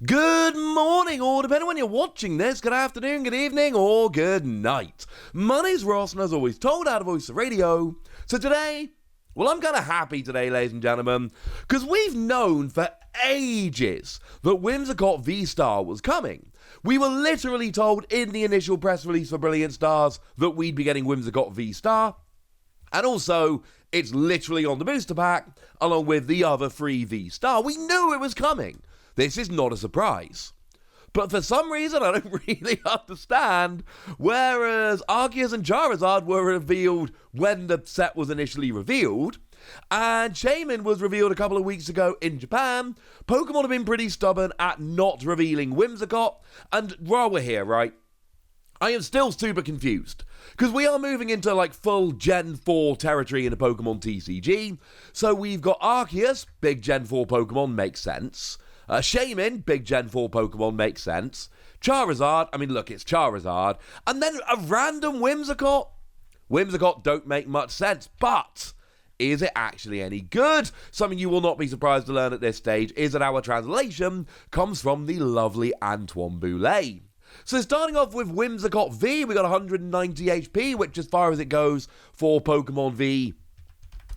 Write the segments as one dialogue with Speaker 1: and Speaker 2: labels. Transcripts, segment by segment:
Speaker 1: Good morning, or depending on when you're watching this, good afternoon, good evening, or good night. My name's Ross, and as always, told out of voice of radio. So today, I'm kind of happy today, ladies and gentlemen, because we've known for ages that Whimsicott V-STAR was coming. We were literally told in the initial press release for Brilliant Stars that we'd be getting Whimsicott V-STAR, and also, it's literally on the booster pack, along with the other free V-STAR. We knew it was coming. This is not a surprise. But for some reason, I don't really understand, whereas Arceus and Charizard were revealed when the set was initially revealed, and Shaman was revealed a couple of weeks ago in Japan, Pokemon have been pretty stubborn at not revealing Whimsicott, and while we're here, right, I am still super confused, because we are moving into like full Gen 4 territory in the Pokemon TCG, so we've got Arceus, big Gen 4 Pokemon, makes sense. Shaman, big Gen 4 Pokemon, makes sense. Charizard, I mean, look, it's Charizard. And then a random Whimsicott. Whimsicott don't make much sense, but is it actually any good? Something you will not be surprised to learn at this stage is that our translation comes from the lovely Antoine Boulet. So starting off with Whimsicott V, we got 190 HP, which as far as it goes for Pokemon V,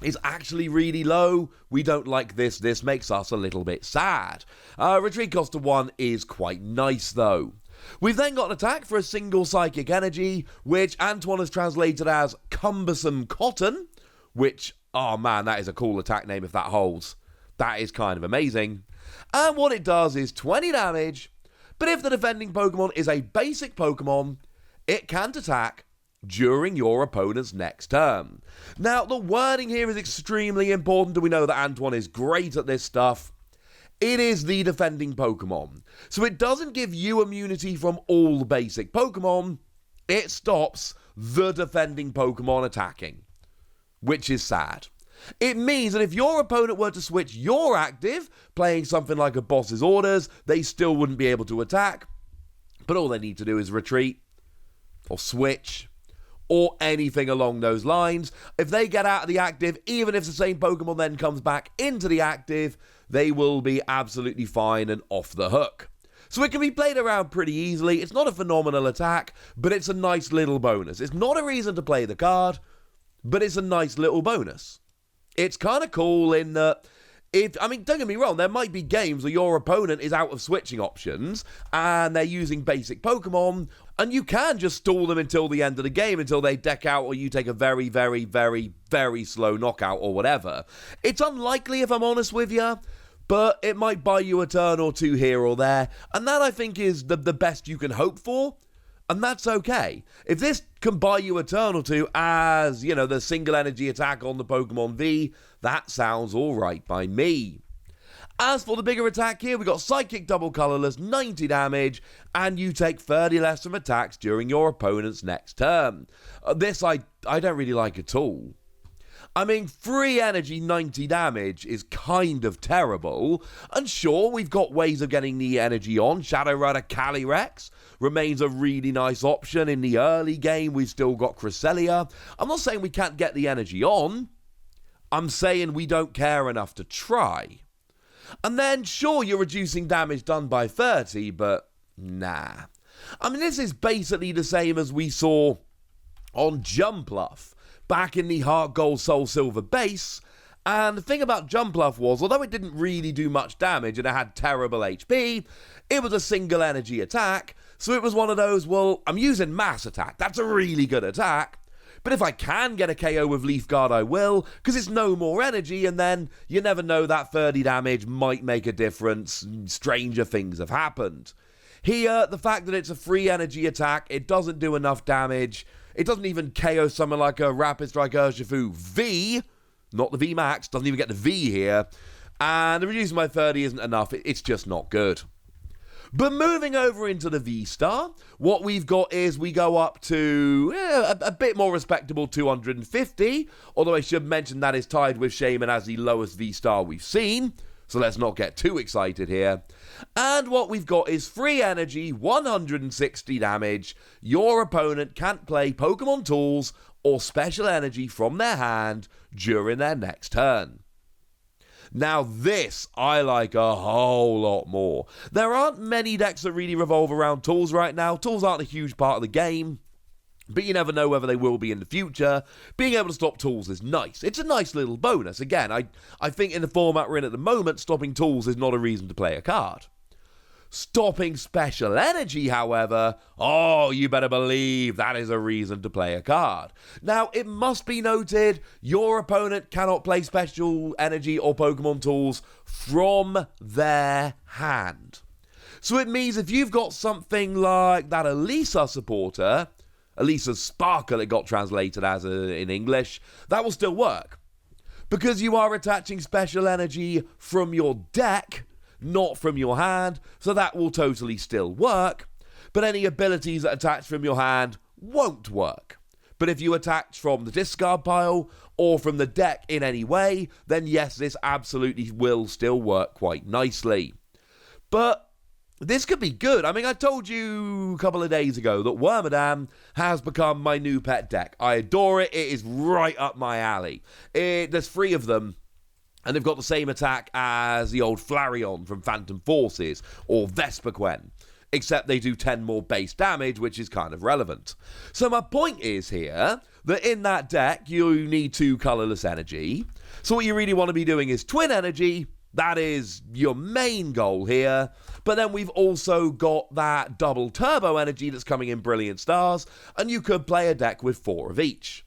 Speaker 1: is actually really low. We don't like this. This makes us a little bit sad. Retreat cost of 1 is quite nice though. We've then got an attack for a single psychic energy, which Antoine has translated as Cumbersome Cotton, which, oh man, that is a cool attack name if that holds. That is kind of amazing. And what it does is 20 damage, but if the defending Pokemon is a basic Pokemon, it can't attack during your opponent's next turn. Now, the wording here is extremely important, and we know that Antoine is great at this stuff. It is the defending Pokemon, so it doesn't give you immunity from all basic Pokemon, it stops the defending Pokemon attacking, which is sad. It means that if your opponent were to switch your active, playing something like a boss's orders, they still wouldn't be able to attack, but all they need to do is retreat, or switch, or anything along those lines. If they get out of the active, even if the same Pokemon then comes back into the active, they will be absolutely fine and off the hook. So it can be played around pretty easily. It's not a phenomenal attack, but it's a nice little bonus. It's not a reason to play the card, but it's a nice little bonus. It's kind of cool in that, don't get me wrong, there might be games where your opponent is out of switching options and they're using basic Pokemon, and you can just stall them until the end of the game, until they deck out or you take a very, very, very, very slow knockout or whatever. It's unlikely, if I'm honest with you, but it might buy you a turn or two here or there, and that I think is the best you can hope for. And that's okay. If this can buy you a turn or two as, the single energy attack on the Pokemon V, that sounds alright by me. As for the bigger attack here, we got Psychic Double Colorless, 90 damage, and you take 30 less from attacks during your opponent's next turn. This I don't really like at all. Free energy 90 damage is kind of terrible, and sure, we've got ways of getting the energy on. Shadow Rider Calyrex remains a really nice option. In the early game, we've still got Cresselia. I'm not saying we can't get the energy on, I'm saying we don't care enough to try. And then, sure, you're reducing damage done by 30, but nah. This is basically the same as we saw on Jumpluff back in the Heart Gold Soul Silver base, and the thing about Jumpluff was, although it didn't really do much damage and it had terrible HP, it was a single energy attack, so it was one of those, well, I'm using Mass Attack, that's a really good attack, but if I can get a KO with Leaf Guard, I will, because it's no more energy, and then you never know, that 30 damage might make a difference. Stranger things have happened. Here, the fact that it's a free energy attack, it doesn't do enough damage. It doesn't even KO someone like a Rapid Strike Urshifu V, not the V Max, doesn't even get the V here, and the reducing by 30 isn't enough, it's just not good. But moving over into the V-Star, what we've got is we go up to a bit more respectable 250, although I should mention that is tied with Shaman as the lowest V-Star we've seen, so let's not get too excited here. And what we've got is free energy, 160 damage. Your opponent can't play Pokemon tools or special energy from their hand during their next turn. Now this, I like a whole lot more. There aren't many decks that really revolve around tools right now. Tools aren't a huge part of the game, but you never know whether they will be in the future. Being able to stop tools is nice. It's a nice little bonus. Again, I think in the format we're in at the moment, stopping tools is not a reason to play a card. Stopping special energy, however, oh, you better believe that is a reason to play a card. Now, it must be noted, your opponent cannot play special energy or Pokemon tools from their hand. So it means if you've got something like that Elisa supporter, Elisa's Sparkle it got translated as in English, that will still work. Because you are attaching special energy from your deck, not from your hand, so that will totally still work, but any abilities that attach from your hand won't work. But if you attach from the discard pile or from the deck in any way, then yes, this absolutely will still work quite nicely. But this could be good. I mean, I told you a couple of days ago that Wormadam has become my new pet deck. I adore it. It is right up my alley. There's 3 of them. And they've got the same attack as the old Flareon from Phantom Forces, or Vespiquen, except they do 10 more base damage, which is kind of relevant. So my point is here, that in that deck, you need 2 colourless energy. So what you really want to be doing is twin energy, that is your main goal here. But then we've also got that double turbo energy that's coming in Brilliant Stars, and you could play a deck with 4 of each.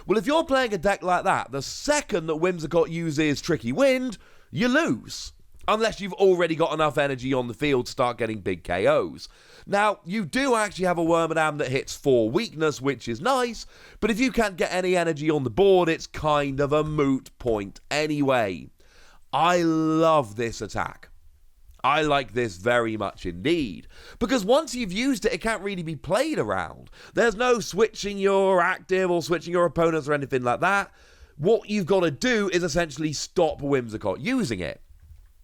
Speaker 1: Well, if you're playing a deck like that, the second that Whimsicott uses Tricky Wind, you lose. Unless you've already got enough energy on the field to start getting big KOs. Now, you do actually have a Wormadam that hits 4 weakness, which is nice, but if you can't get any energy on the board, it's kind of a moot point anyway. I love this attack. I like this very much indeed. Because once you've used it, it can't really be played around. There's no switching your active or switching your opponents or anything like that. What you've got to do is essentially stop Whimsicott using it.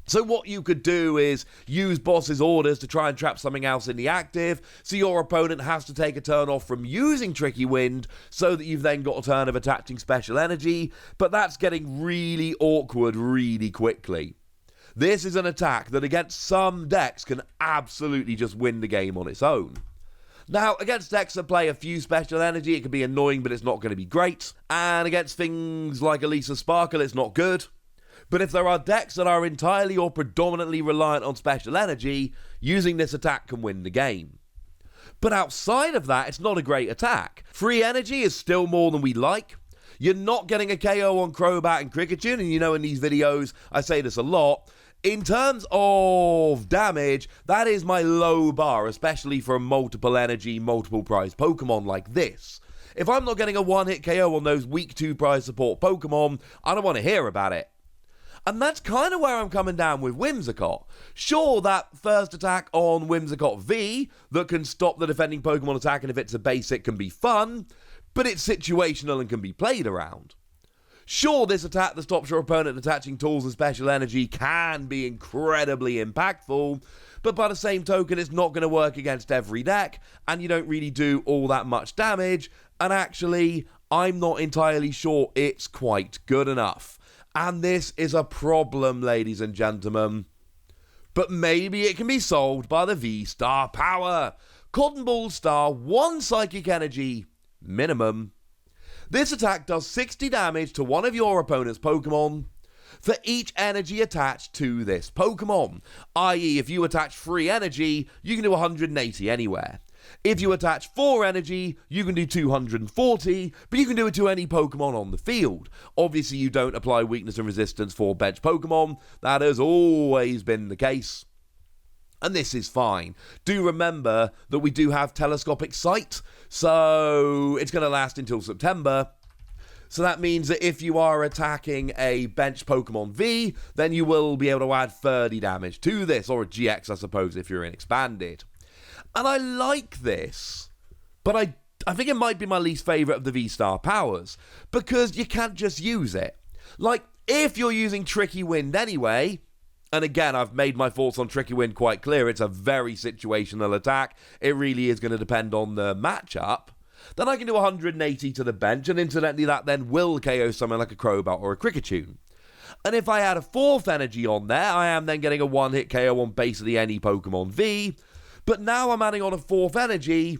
Speaker 1: So what you could do is use boss's orders to try and trap something else in the active, so your opponent has to take a turn off from using Tricky Wind, so that you've then got a turn of attaching special energy, but that's getting really awkward really quickly. This is an attack that against some decks can absolutely just win the game on its own. Now, against decks that play a few special energy, it can be annoying, but it's not going to be great. And against things like Elisa Sparkle, it's not good. But if there are decks that are entirely or predominantly reliant on special energy, using this attack can win the game. But outside of that, it's not a great attack. Free energy is still more than we like. You're not getting a KO on Crobat and Kricketune, and you know in these videos I say this a lot. In terms of damage, that is my low bar, especially for a multiple energy, multiple prize Pokemon like this. If I'm not getting a one-hit KO on those weak 2 prize support Pokemon, I don't want to hear about it. And that's kind of where I'm coming down with Whimsicott. Sure, that first attack on Whimsicott V that can stop the defending Pokemon attack, and if it's a basic can be fun, but it's situational and can be played around. Sure, this attack that stops your opponent attaching tools and special energy can be incredibly impactful, but by the same token, it's not going to work against every deck, and you don't really do all that much damage, and actually, I'm not entirely sure it's quite good enough. And this is a problem, ladies and gentlemen. But maybe it can be solved by the V-Star power. Cotton Ball Star, 1 Psychic Energy, minimum. This attack does 60 damage to one of your opponent's Pokemon for each energy attached to this Pokemon. I.e., if you attach 3 energy, you can do 180 anywhere. If you attach 4 energy, you can do 240, but you can do it to any Pokemon on the field. Obviously, you don't apply weakness and resistance for bench Pokemon. That has always been the case. And this is fine. Do remember that we do have telescopic sight, so it's going to last until September. So that means that if you are attacking a bench Pokemon V, then you will be able to add 30 damage to this, or a GX, I suppose, if you're in Expanded. And I like this, but I think it might be my least favourite of the V-Star powers, because you can't just use it. Like, if you're using Tricky Wind anyway, and again, I've made my thoughts on Tricky Wind quite clear, it's a very situational attack, it really is going to depend on the matchup, then I can do 180 to the bench, and incidentally that then will KO someone like a Crobat or a Kricketune. And if I add a 4th energy on there, I am then getting a 1-hit KO on basically any Pokemon V. But now I'm adding on a 4th energy,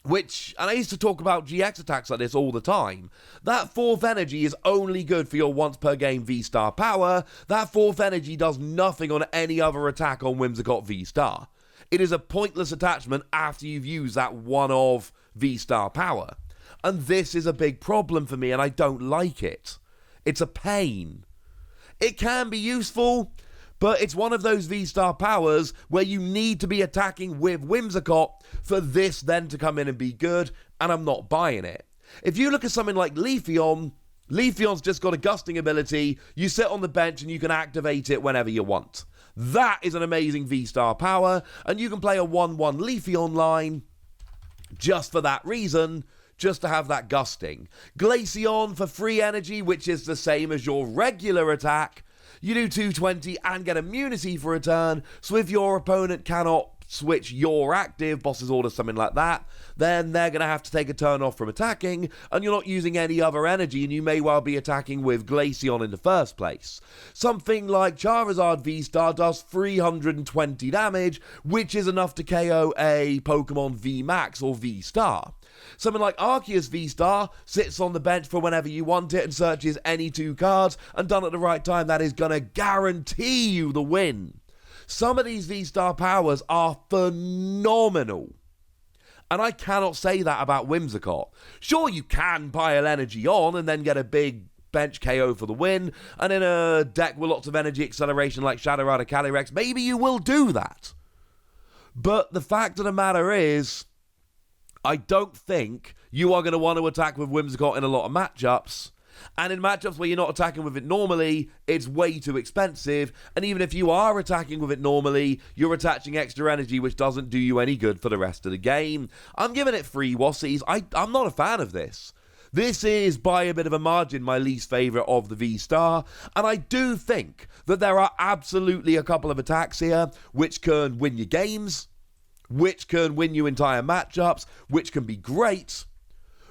Speaker 1: which, and I used to talk about GX attacks like this all the time. That 4th energy is only good for your once per game V-Star power. That 4th energy does nothing on any other attack on Whimsicott V-Star. It is a pointless attachment after you've used that one of V-Star power. And this is a big problem for me, and I don't like it. It's a pain. It can be useful, but it's one of those V-Star powers where you need to be attacking with Whimsicott for this then to come in and be good, and I'm not buying it. If you look at something like Leafeon, Leafeon's just got a gusting ability. You sit on the bench and you can activate it whenever you want. That is an amazing V-Star power, and you can play a 1-1 Leafeon line just for that reason, just to have that gusting. Glaceon for free energy, which is the same as your regular attack. You do 220 and get immunity for a turn, so if your opponent cannot switch your active, boss's order, something like that, then they're going to have to take a turn off from attacking, and you're not using any other energy, and you may well be attacking with Glaceon in the first place. Something like Charizard V-Star does 320 damage, which is enough to KO a Pokemon V-Max or V-Star. Something like Arceus V-Star sits on the bench for whenever you want it and searches any 2 cards, and done at the right time, that is going to guarantee you the win. Some of these V-Star powers are phenomenal. And I cannot say that about Whimsicott. Sure, you can pile energy on and then get a big bench KO for the win, and in a deck with lots of energy acceleration like Shadow Rider Calyrex, maybe you will do that. But the fact of the matter is, I don't think you are going to want to attack with Whimsicott in a lot of matchups. And in matchups where you're not attacking with it normally, it's way too expensive. And even if you are attacking with it normally, you're attaching extra energy, which doesn't do you any good for the rest of the game. I'm giving it 3 Wassies. I'm not a fan of this. This is, by a bit of a margin, my least favourite of the V-Star. And I do think that there are absolutely a couple of attacks here which can win you games, which can win you entire matchups, which can be great.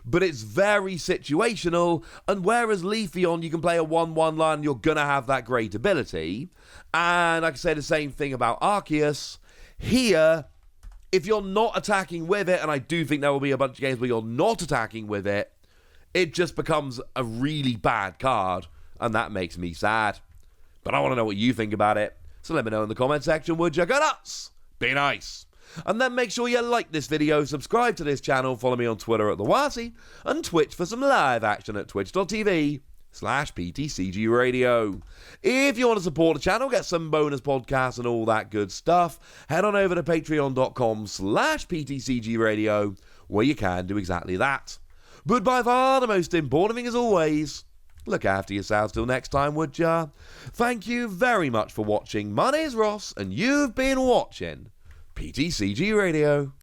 Speaker 1: But it's very situational, and whereas Leafeon, you can play a 1-1 line, you're going to have that great ability. And I can say the same thing about Arceus. Here, if you're not attacking with it, and I do think there will be a bunch of games where you're not attacking with it, it just becomes a really bad card, and that makes me sad. But I want to know what you think about it, so let me know in the comment section, would you? Go nuts! Be nice! And then make sure you like this video, subscribe to this channel, follow me on Twitter at TheWassie, and Twitch for some live action at twitch.tv/PTCG Radio. If you want to support the channel, get some bonus podcasts and all that good stuff, head on over to patreon.com/PTCG Radio, where you can do exactly that. But by far the most important thing as always, look after yourselves till next time, would ya? Thank you very much for watching. My name's Ross, and you've been watching PTCG Radio.